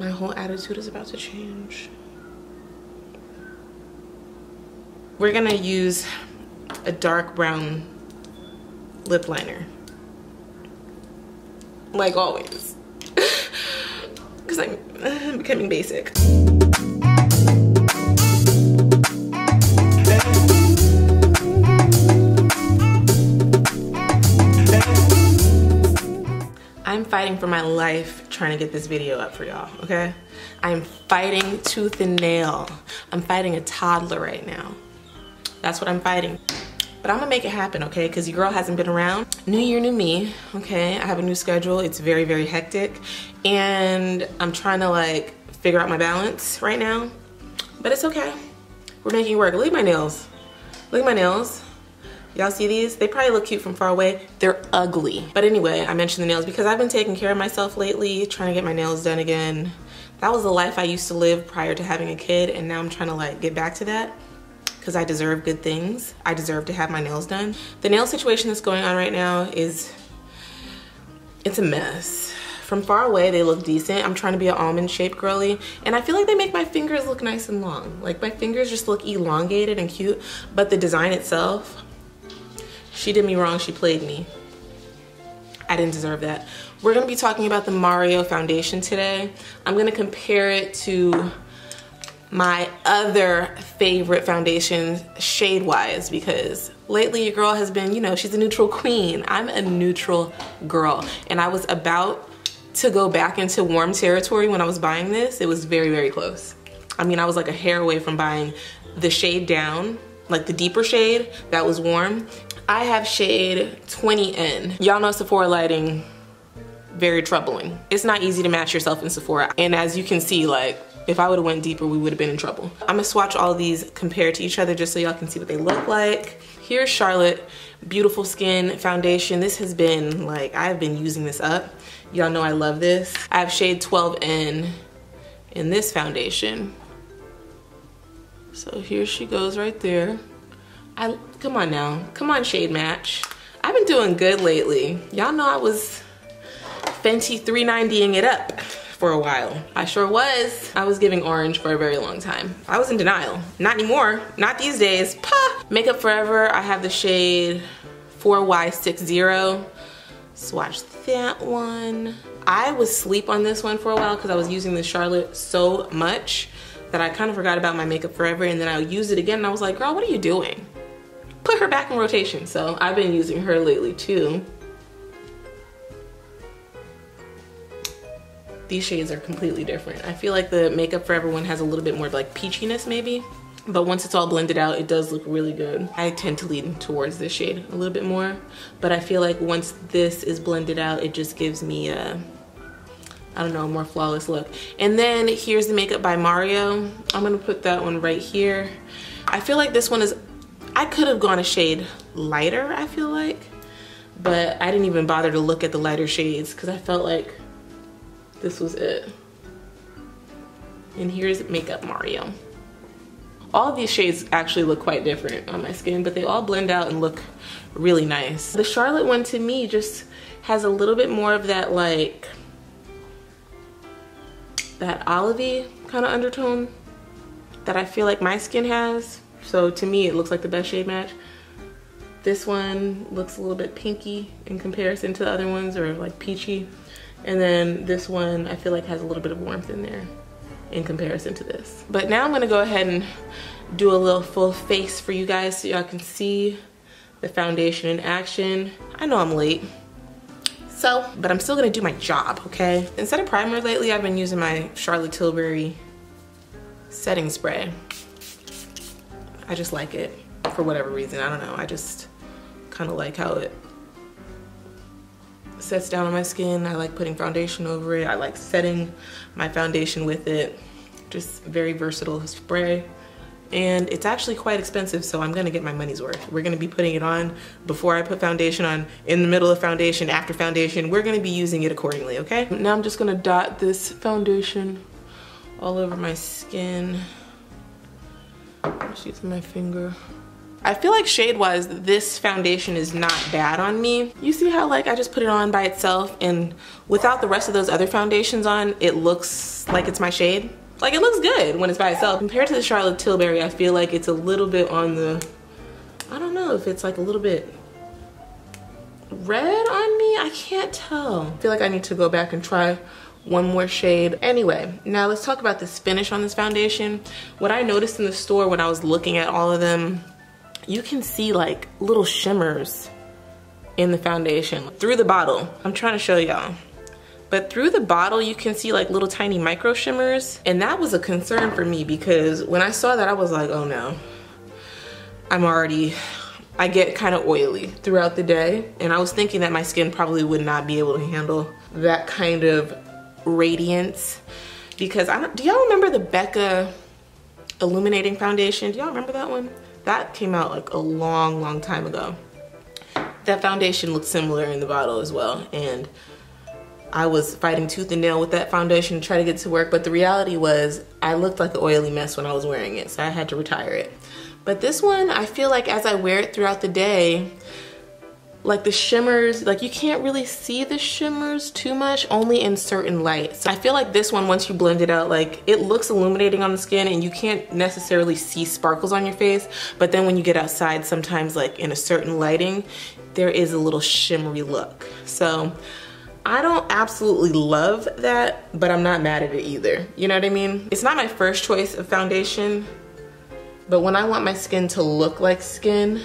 My whole attitude is about to change. We're gonna use a dark brown lip liner. Like always. Because I'm becoming basic. I'm fighting for my life trying to get this video up for y'all, okay? I'm fighting tooth and nail. I'm fighting a toddler right now. That's what I'm fighting. But I'm gonna make it happen, okay? Because your girl hasn't been around. New year, new me, okay? I have a new schedule. It's very, very hectic. And I'm trying to like figure out my balance right now. But it's okay. We're making it work. Look at my nails. Look at my nails. Y'all see these? They probably look cute from far away. They're ugly. But anyway, I mentioned the nails because I've been taking care of myself lately, trying to get my nails done again. That was the life I used to live prior to having a kid, and now I'm trying to like get back to that because I deserve good things. I deserve to have my nails done. The nail situation that's going on right now it's a mess. From far away, they look decent. I'm trying to be an almond-shaped girly, and I feel like they make my fingers look nice and long. Like my fingers just look elongated and cute, but the design itself, she did me wrong, she played me. I didn't deserve that. We're gonna be talking about the Mario foundation today. I'm gonna compare it to my other favorite foundations shade-wise because lately your girl has been, you know, she's a neutral queen. I'm a neutral girl, and I was about to go back into warm territory when I was buying this. It was very, very close. I mean, I was like a hair away from buying the shade down, like the deeper shade that was warm. I have shade 20N. Y'all know Sephora lighting, very troubling. It's not easy to match yourself in Sephora. And as you can see, like, if I would've went deeper, we would've been in trouble. I'm gonna swatch all of these compared to each other just so y'all can see what they look like. Here's Charlotte Beautiful Skin Foundation. This has been, like, I've been using this up. Y'all know I love this. I have shade 12N in this foundation. So here she goes right there. Come on now, come on shade match. I've been doing good lately. Y'all know I was Fenty 390ing it up for a while. I sure was. I was giving orange for a very long time. I was in denial. Not anymore, not these days. Pah! Makeup Forever, I have the shade 4Y60. Swatch that one. I was asleep on this one for a while because I was using the Charlotte so much that I kind of forgot about my Makeup Forever, and then I used it again and I was like, girl, what are you doing? Put her back in rotation. So I've been using her lately too. These shades are completely different. I feel like the Makeup Forever one has a little bit more like peachiness maybe, but once it's all blended out, it does look really good. I tend to lean towards this shade a little bit more, but I feel like once this is blended out, it just gives me a, I don't know, a more flawless look. And then here's the Makeup by Mario. I'm gonna put that one right here. I feel like this one is, I could have gone a shade lighter, I feel like, but I didn't even bother to look at the lighter shades because I felt like this was it. And here's Makeup Mario. All of these shades actually look quite different on my skin, but they all blend out and look really nice. The Charlotte one to me just has a little bit more of that like, that olivey kind of undertone that I feel like my skin has. So to me, it looks like the best shade match. This one looks a little bit pinky in comparison to the other ones, or like peachy. And then this one I feel like has a little bit of warmth in there in comparison to this. But now I'm gonna go ahead and do a little full face for you guys so y'all can see the foundation in action. I know I'm late, so, but I'm still gonna do my job, okay? Instead of primer lately, I've been using my Charlotte Tilbury setting spray. I just like it for whatever reason, I don't know. I just kind of like how it sets down on my skin. I like putting foundation over it. I like setting my foundation with it. Just very versatile spray. And it's actually quite expensive, so I'm gonna get my money's worth. We're gonna be putting it on before I put foundation on, in the middle of foundation, after foundation. We're gonna be using it accordingly, okay? Now I'm just gonna dot this foundation all over my skin. Just using my finger. I feel like shade-wise, this foundation is not bad on me. You see how like I just put it on by itself and without the rest of those other foundations on, it looks like it's my shade? Like it looks good when it's by itself. Compared to the Charlotte Tilbury, I feel like it's a little bit on the, I don't know if it's like a little bit red on me. I can't tell. I feel like I need to go back and try one more shade. Anyway, now let's talk about this finish on this foundation. What I noticed in the store when I was looking at all of them, you can see like little shimmers in the foundation through the bottle. I'm trying to show y'all. But through the bottle, you can see like little tiny micro shimmers. And that was a concern for me because when I saw that, I was like, oh no, I get kind of oily throughout the day. And I was thinking that my skin probably would not be able to handle that kind of radiance. Because do y'all remember the Becca Illuminating Foundation? Do y'all remember that one? That came out like a long time ago. That foundation looked similar in the bottle as well. And I was fighting tooth and nail with that foundation to try to get it to work. But the reality was I looked like an oily mess when I was wearing it. So I had to retire it. But this one, I feel like as I wear it throughout the day, like the shimmers, like you can't really see the shimmers too much, only in certain lights. So I feel like this one, once you blend it out, like it looks illuminating on the skin and you can't necessarily see sparkles on your face. But then when you get outside, sometimes like in a certain lighting, there is a little shimmery look. So I don't absolutely love that, but I'm not mad at it either. You know what I mean? It's not my first choice of foundation, but when I want my skin to look like skin,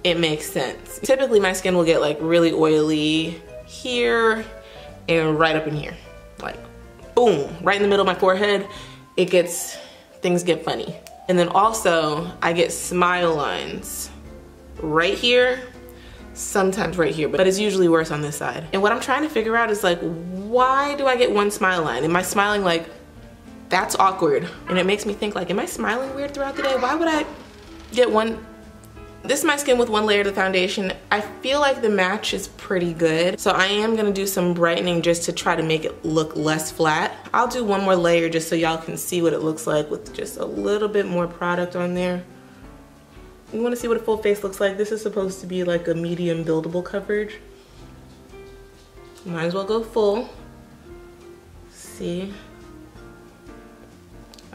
it makes sense. Typically my skin will get like really oily here and right up in here. Like boom, right in the middle of my forehead, things get funny. And then also I get smile lines right here, sometimes right here, but it's usually worse on this side. And what I'm trying to figure out is like, why do I get one smile line? Am I smiling like, that's awkward? And it makes me think like, am I smiling weird throughout the day? Why would I get one? This is my skin with one layer of the foundation. I feel like the match is pretty good. So I am gonna do some brightening just to try to make it look less flat. I'll do one more layer just so y'all can see what it looks like with just a little bit more product on there. You wanna see what a full face looks like? This is supposed to be like a medium buildable coverage. Might as well go full. See?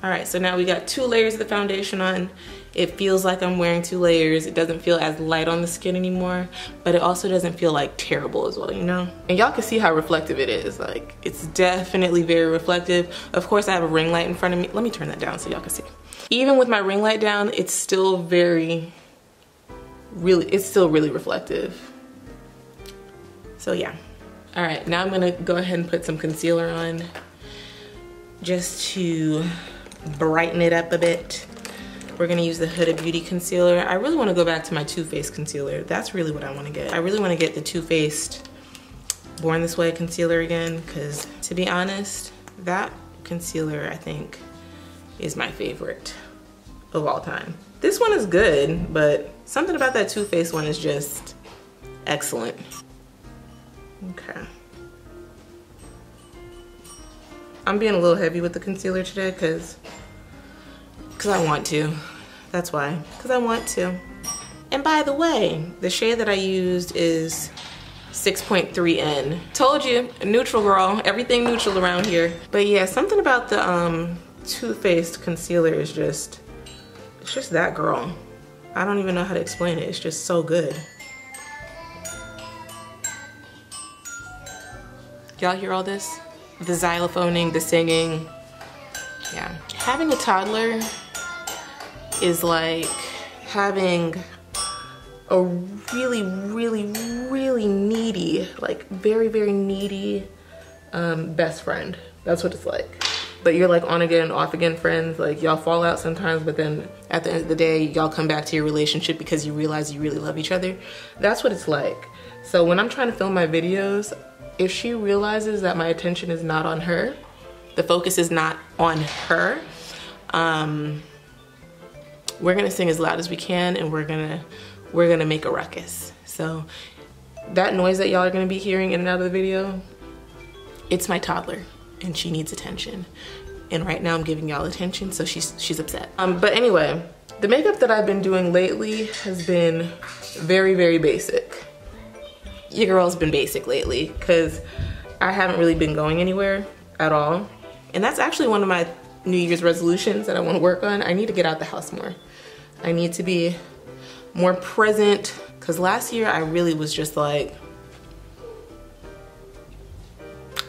All right, so now we got 2 layers of the foundation on. It feels like I'm wearing 2 layers. It doesn't feel as light on the skin anymore, but it also doesn't feel like terrible as well, you know? And y'all can see how reflective it is. Like, it's definitely very reflective. Of course, I have a ring light in front of me. Let me turn that down so y'all can see. Even with my ring light down, it's still really reflective. So yeah. All right, now I'm gonna go ahead and put some concealer on just to brighten it up a bit. We're gonna use the Huda Beauty concealer. I really wanna go back to my Too Faced concealer. That's really what I wanna get. I really wanna get the Too Faced Born This Way concealer again, because to be honest, that concealer I think is my favorite of all time. This one is good, but something about that Too Faced one is just excellent. Okay. I'm being a little heavy with the concealer today because I want to. That's why, because I want to. And by the way, the shade that I used is 6.3N. Told you, neutral girl, everything neutral around here. But yeah, something about the Too Faced concealer is just, it's just that girl. I don't even know how to explain it. It's just so good. Y'all hear all this? The xylophoning, the singing. Yeah. Having a toddler is like having a really needy, like very needy best friend. That's what it's like. But you're like on again, off again friends. Like y'all fall out sometimes, but then at the end of the day, y'all come back to your relationship because you realize you really love each other. That's what it's like. So when I'm trying to film my videos, if she realizes that my attention is not on her, the focus is not on her, we're gonna sing as loud as we can and we're gonna make a ruckus. So that noise that y'all are gonna be hearing in and out of the video, it's my toddler and she needs attention. And right now I'm giving y'all attention, so she's upset. But anyway, The makeup that I've been doing lately has been very, very basic. Your girl's been basic lately because I haven't really been going anywhere at all. And that's actually one of my New Year's resolutions that I want to work on. I need to get out the house more. I need to be more present because last year I really was just like,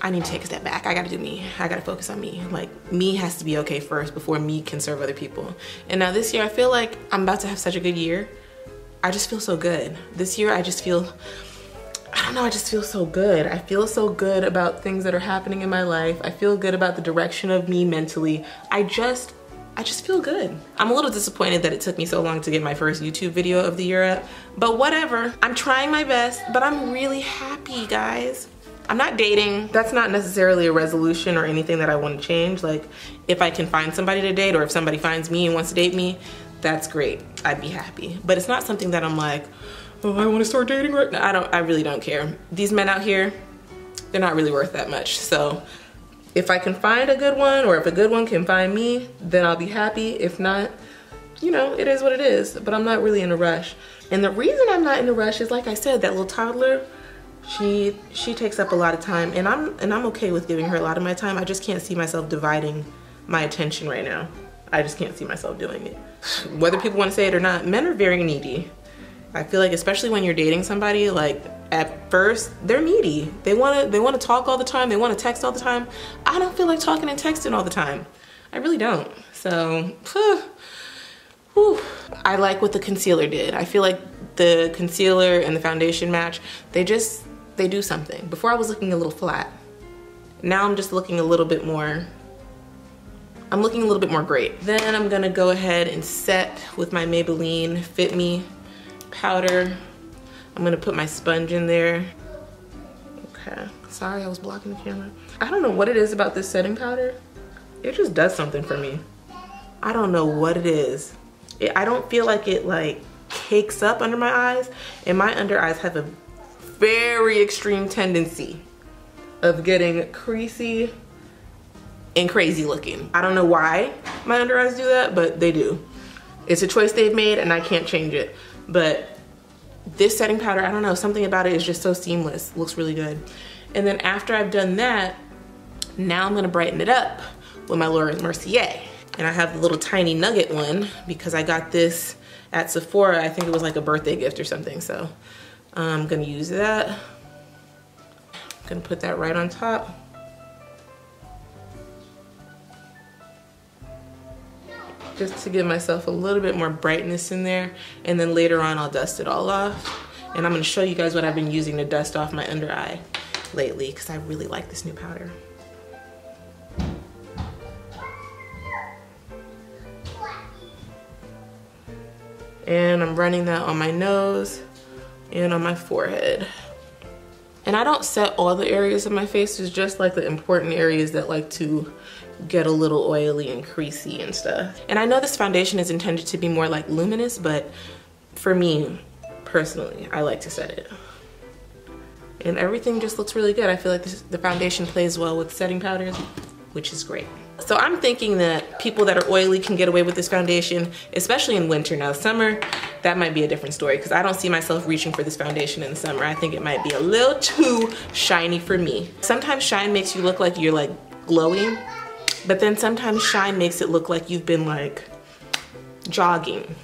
I need to take a step back. I gotta do me. I gotta focus on me. Like, me has to be okay first before me can serve other people. And now this year I feel like I'm about to have such a good year. I just feel so good. This year I just feel, I don't know, I just feel so good. I feel so good about things that are happening in my life. I feel good about the direction of me mentally. I just feel good. I'm a little disappointed that it took me so long to get my first YouTube video of the year up, but whatever. I'm trying my best, but I'm really happy, guys. I'm not dating. That's not necessarily a resolution or anything that I want to change. Like, if I can find somebody to date or if somebody finds me and wants to date me, that's great. I'd be happy. But it's not something that I'm like, oh, I want to start dating right now. I really don't care. These men out here, they're not really worth that much. So if I can find a good one or if a good one can find me, then I'll be happy. If not, you know, it is what it is. But I'm not really in a rush. And the reason I'm not in a rush is, like I said, that little toddler, she takes up a lot of time, and I'm okay with giving her a lot of my time. I just can't see myself dividing my attention right now. I just can't see myself doing it. Whether people want to say it or not, men are very needy. I feel like, especially when you're dating somebody, like at first they're needy. They want to talk all the time. They want to text all the time. I don't feel like talking and texting all the time. I really don't. So, whew. I like what the concealer did. I feel like the concealer and the foundation match, they do something. Before I was looking a little flat. Now I'm just looking a little bit more, I'm looking a little bit more great. Then I'm gonna go ahead and set with my Maybelline Fit Me powder. I'm gonna put my sponge in there. Okay, sorry I was blocking the camera. I don't know what it is about this setting powder. It just does something for me. I don't know what it is. I don't feel like it like cakes up under my eyes, and my under eyes have a very extreme tendency of getting creasy and crazy looking. I don't know why my under eyes do that, but they do. It's a choice they've made and I can't change it. But this setting powder, I don't know, something about it is just so seamless. Looks really good. And then after I've done that, now I'm gonna brighten it up with my Laura Mercier. And I have the little tiny nugget one because I got this at Sephora. I think it was like a birthday gift or something. So I'm gonna use that. I'm gonna put that right on top. Just to give myself a little bit more brightness in there. And then later on I'll dust it all off. And I'm gonna show you guys what I've been using to dust off my under eye lately because I really like this new powder. And I'm running that on my nose and on my forehead. And I don't set all the areas of my face, it's just like the important areas that like to get a little oily and creasy and stuff. And I know this foundation is intended to be more like luminous, but for me, personally, I like to set it. And everything just looks really good. I feel like the foundation plays well with setting powders, which is great. So I'm thinking that people that are oily can get away with this foundation, especially in winter. Now summer, that might be a different story because I don't see myself reaching for this foundation in the summer. I think it might be a little too shiny for me. Sometimes shine makes you look like you're like glowing, but then sometimes shine makes it look like you've been like jogging,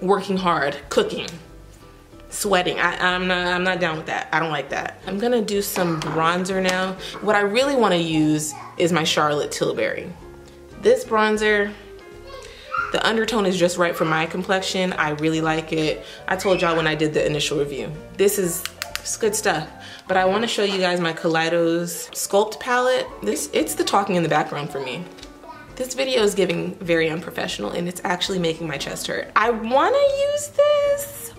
working hard, cooking, sweating. I'm not down with that. I don't like that. I'm gonna do some bronzer now. What I really wanna use is my Charlotte Tilbury. This bronzer, the undertone is just right for my complexion. I really like it. I told y'all when I did the initial review. It's good stuff. But I wanna show you guys my Kaleidos Sculpt palette. It's the talking in the background for me. This video is giving very unprofessional and it's actually making my chest hurt. I wanna use this.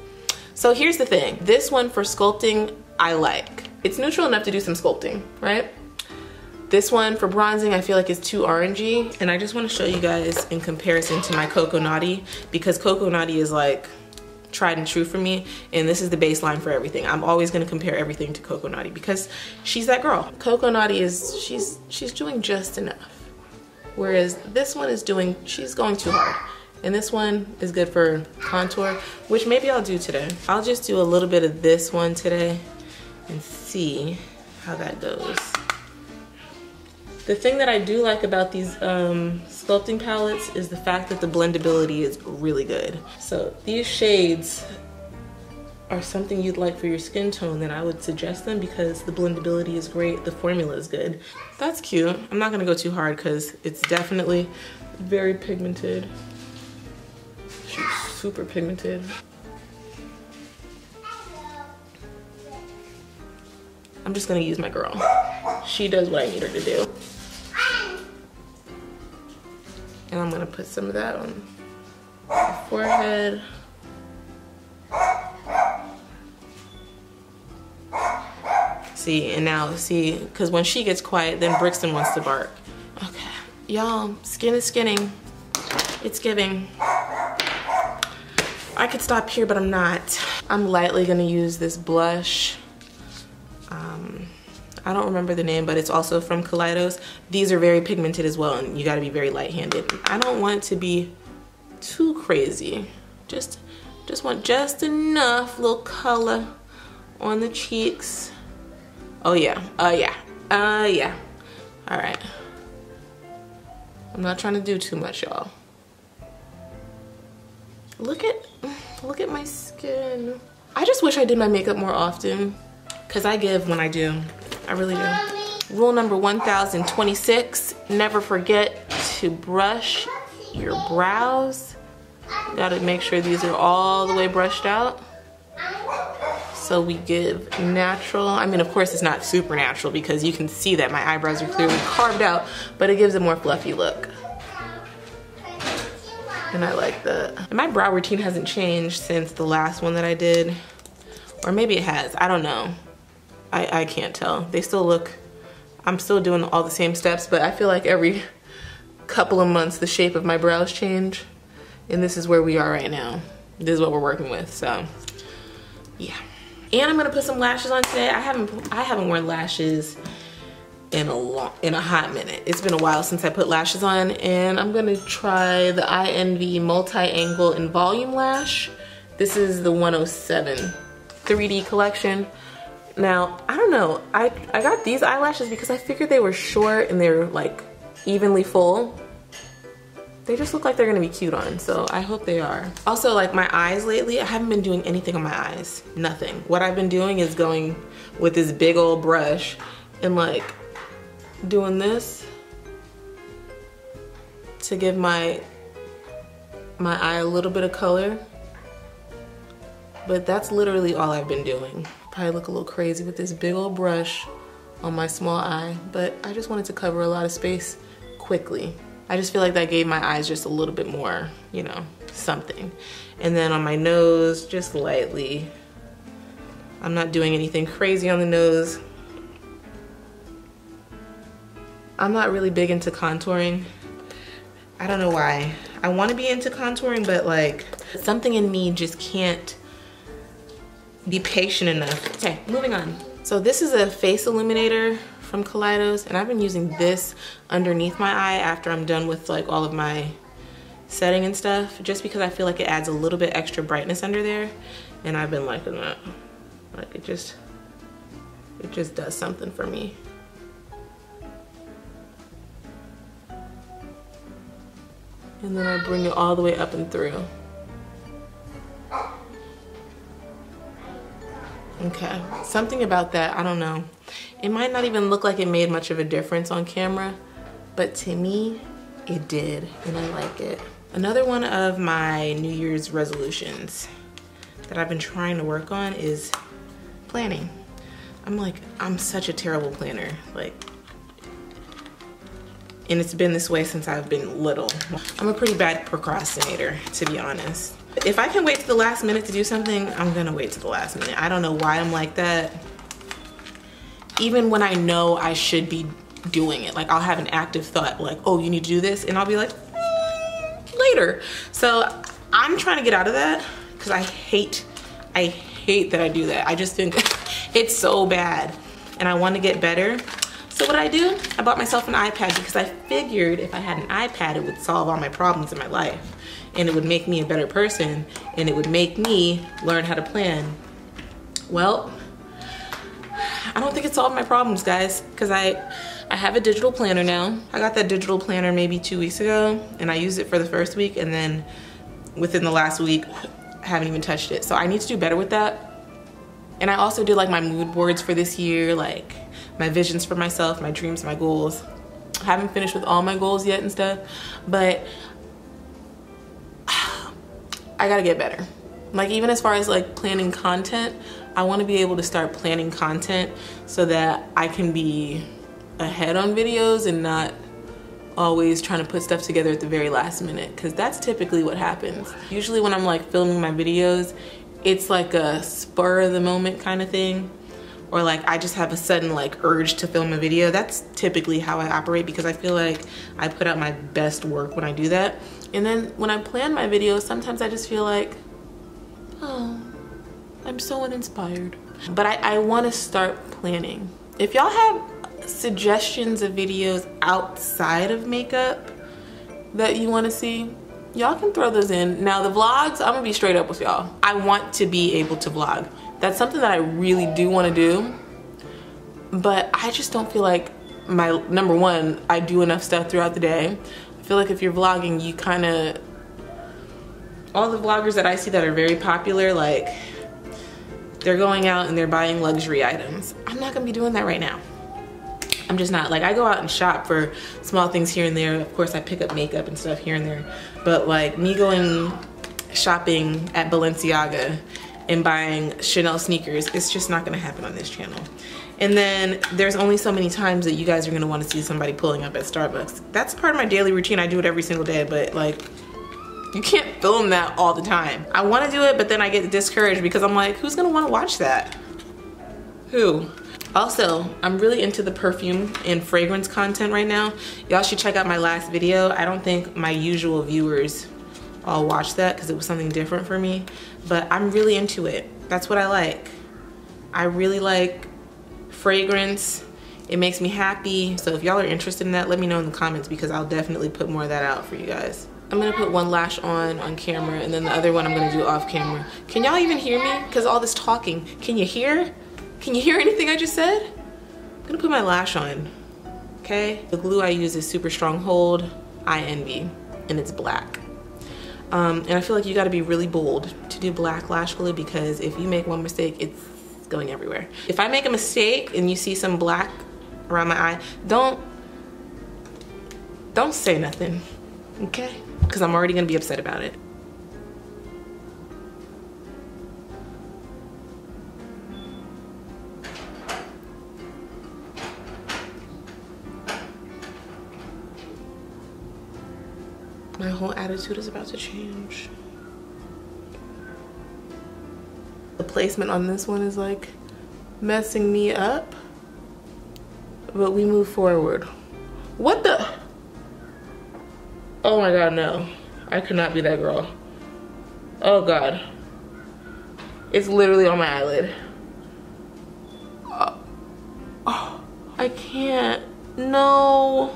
So here's the thing. This one for sculpting, I like. It's neutral enough to do some sculpting, right? This one for bronzing, I feel like it's too orangey. And I just wanna show you guys in comparison to my Coco Naughty, because Coco Naughty is like tried and true for me. And this is the baseline for everything. I'm always gonna compare everything to Coco Naughty because she's that girl. Coco Naughty is, she's doing just enough. Whereas this one is she's going too hard. And this one is good for contour, which maybe I'll do today. I'll just do a little bit of this one today and see how that goes. The thing that I do like about these sculpting palettes is the fact that the blendability is really good. So these shades are something you'd like for your skin tone, then I would suggest them because the blendability is great, the formula is good. That's cute. I'm not gonna go too hard because it's definitely very pigmented. She's super pigmented. I'm just gonna use my girl. She does what I need her to do. And I'm gonna put some of that on my forehead. See, and now see, because when she gets quiet, then Brixton wants to bark. Okay, y'all, skin is skinning. It's giving. I could stop here, but I'm not. I'm lightly gonna use this blush. I don't remember the name, but it's also from Kaleidos. These are very pigmented as well, and you gotta be very light-handed. I don't want it to be too crazy. Just want just enough little color on the cheeks. Oh yeah, yeah. All right. I'm not trying to do too much, y'all. Look at my skin. I just wish I did my makeup more often, because I give when I do. I really do. Rule number 1026, never forget to brush your brows. You gotta make sure these are all the way brushed out. So we give natural, I mean, of course it's not super natural because you can see that my eyebrows are clearly carved out, but it gives a more fluffy look. And I like that. And my brow routine hasn't changed since the last one that I did. Or maybe it has, I don't know. I can't tell. They still look, I'm still doing all the same steps, but I feel like every couple of months the shape of my brows change. And this is where we are right now. This is what we're working with, so yeah. And I'm gonna put some lashes on today. I haven't worn lashes in a hot minute. It's been a while since I put lashes on, and I'm gonna try the INV multi-angle and volume lash. This is the 107 3D collection. Now, I don't know, I got these eyelashes because I figured they were short and they're like evenly full. They just look like they're gonna be cute on, so I hope they are. Also, like my eyes lately, I haven't been doing anything on my eyes, nothing. What I've been doing is going with this big old brush and like doing this to give my eye a little bit of color. But that's literally all I've been doing. Probably look a little crazy with this big old brush on my small eye, but I just wanted to cover a lot of space quickly. I just feel like that gave my eyes just a little bit more, you know, something. And then on my nose, just lightly. I'm not doing anything crazy on the nose. I'm not really big into contouring. I don't know why. I want to be into contouring, but like something in me just can't be patient enough. Okay, moving on. So this is a face illuminator from Kaleidos, and I've been using this underneath my eye after I'm done with like all of my setting and stuff, just because I feel like it adds a little bit extra brightness under there, and I've been liking that. Like it just does something for me. And then I bring it all the way up and through. Okay, something about that, I don't know. It might not even look like it made much of a difference on camera, but to me, it did, and I like it. Another one of my New Year's resolutions that I've been trying to work on is planning. I'm such a terrible planner, like, and it's been this way since I've been little. I'm a pretty bad procrastinator, to be honest. If I can wait to the last minute to do something, I'm gonna wait to the last minute. I don't know why I'm like that. Even when I know I should be doing it. Like I'll have an active thought like, oh, you need to do this, and I'll be like, later. So I'm trying to get out of that because I hate that I do that. I just think it's so bad, and I want to get better. So what I do? I bought myself an iPad because I figured if I had an iPad, it would solve all my problems in my life. And it would make me a better person. And it would make me learn how to plan. Well, I don't think it solved my problems, guys. Because I have a digital planner now. I got that digital planner maybe 2 weeks ago. And I used it for the first week. And then within the last week, I haven't even touched it. So I need to do better with that. And I also did like my mood boards for this year, like my visions for myself, my dreams, my goals. I haven't finished with all my goals yet and stuff, but I gotta get better. Like even as far as like planning content, I wanna be able to start planning content so that I can be ahead on videos and not always trying to put stuff together at the very last minute, because that's typically what happens. Usually when I'm like filming my videos, it's like a spur of the moment kind of thing, or like I just have a sudden like urge to film a video. That's typically how I operate because I feel like I put out my best work when I do that. And then when I plan my videos, sometimes I just feel like, oh, I'm so uninspired. But I want to start planning. If y'all have suggestions of videos outside of makeup that you want to see, y'all can throw those in. Now the vlogs, I'm gonna be straight up with y'all. I want to be able to vlog. That's something that I really do want to do, but I just don't feel like number one, I do enough stuff throughout the day. I feel like if you're vlogging, you kind of, all the vloggers that I see that are very popular, like they're going out and they're buying luxury items. I'm not gonna be doing that right now. I'm just not. Like I go out and shop for small things here and there. Of course I pick up makeup and stuff here and there, but like me going shopping at Balenciaga and buying Chanel sneakers, it's just not gonna happen on this channel. And then there's only so many times that you guys are gonna wanna see somebody pulling up at Starbucks. That's part of my daily routine. I do it every single day, but like, you can't film that all the time. I wanna do it, but then I get discouraged because I'm like, who's gonna wanna watch that? Who? Also, I'm really into the perfume and fragrance content right now. Y'all should check out my last video. I don't think my usual viewers all watched that because it was something different for me, but I'm really into it. That's what I like. I really like fragrance. It makes me happy. So if y'all are interested in that, let me know in the comments because I'll definitely put more of that out for you guys. I'm gonna put one lash on camera, and then the other one I'm gonna do off camera. Can y'all even hear me? Because all this talking, can you hear? Can you hear anything I just said? I'm gonna put my lash on, okay? The glue I use is Super Strong Hold Eye Envy, and it's black. And I feel like you gotta be really bold to do black lash glue because if you make one mistake, it's going everywhere. If I make a mistake and you see some black around my eye, don't say nothing, okay? Because I'm already gonna be upset about it. My whole attitude is about to change. The placement on this one is like messing me up, but we move forward. What the? Oh my God, no. I could not be that girl. Oh God. It's literally on my eyelid. Oh, I can't. No.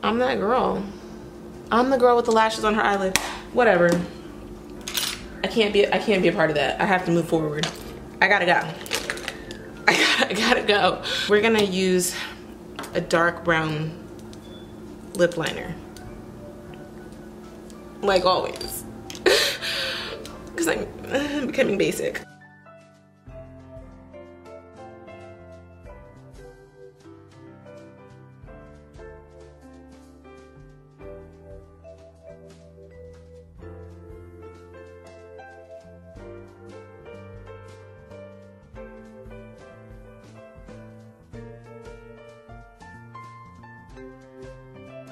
I'm that girl. I'm the girl with the lashes on her eyelid. Whatever. I can't be a part of that. I have to move forward. I gotta go. I gotta go. We're gonna use a dark brown lip liner. Like always. Because I'm becoming basic.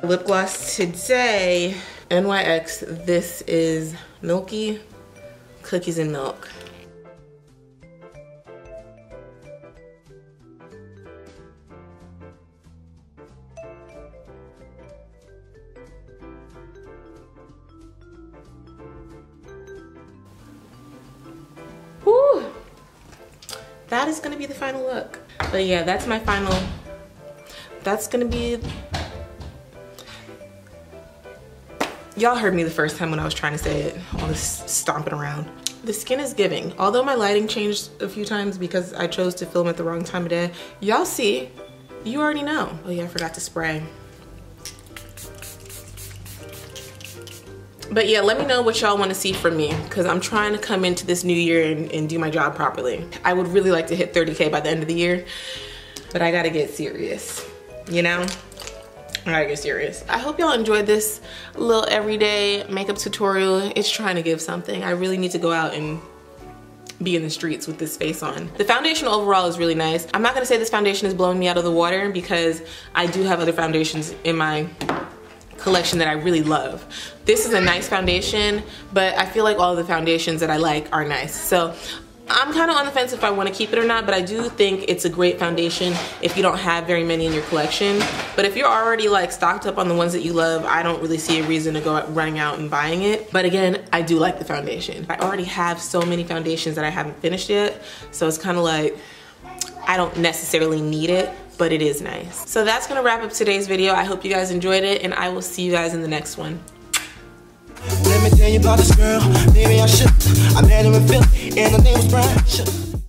Lip gloss today, NYX. This is Milky Cookies and Milk. Woo! That is gonna be the final look. But yeah, that's my final that's gonna be, y'all heard me the first time when I was trying to say it, all this stomping around. The skin is giving. Although my lighting changed a few times because I chose to film at the wrong time of day, y'all see, you already know. Oh yeah, I forgot to spray. But yeah, let me know what y'all want to see from me, because I'm trying to come into this new year and do my job properly. I would really like to hit 30K by the end of the year, but I gotta get serious, you know? I gotta get serious. I hope y'all enjoyed this little everyday makeup tutorial. It's trying to give something. I really need to go out and be in the streets with this face on. The foundation overall is really nice. I'm not gonna say this foundation is blowing me out of the water, because I do have other foundations in my collection that I really love. This is a nice foundation, but I feel like all of the foundations that I like are nice. So I'm kind of on the fence if I want to keep it or not, but I do think it's a great foundation if you don't have very many in your collection. But if you're already like stocked up on the ones that you love, I don't really see a reason to go out running out and buying it. But again, I do like the foundation. I already have so many foundations that I haven't finished yet, so it's kind of like I don't necessarily need it, but it is nice. So that's gonna wrap up today's video. I hope you guys enjoyed it, and I will see you guys in the next one. Let me tell you about this girl, maybe I should. I met her in Philly, and her name was Brian.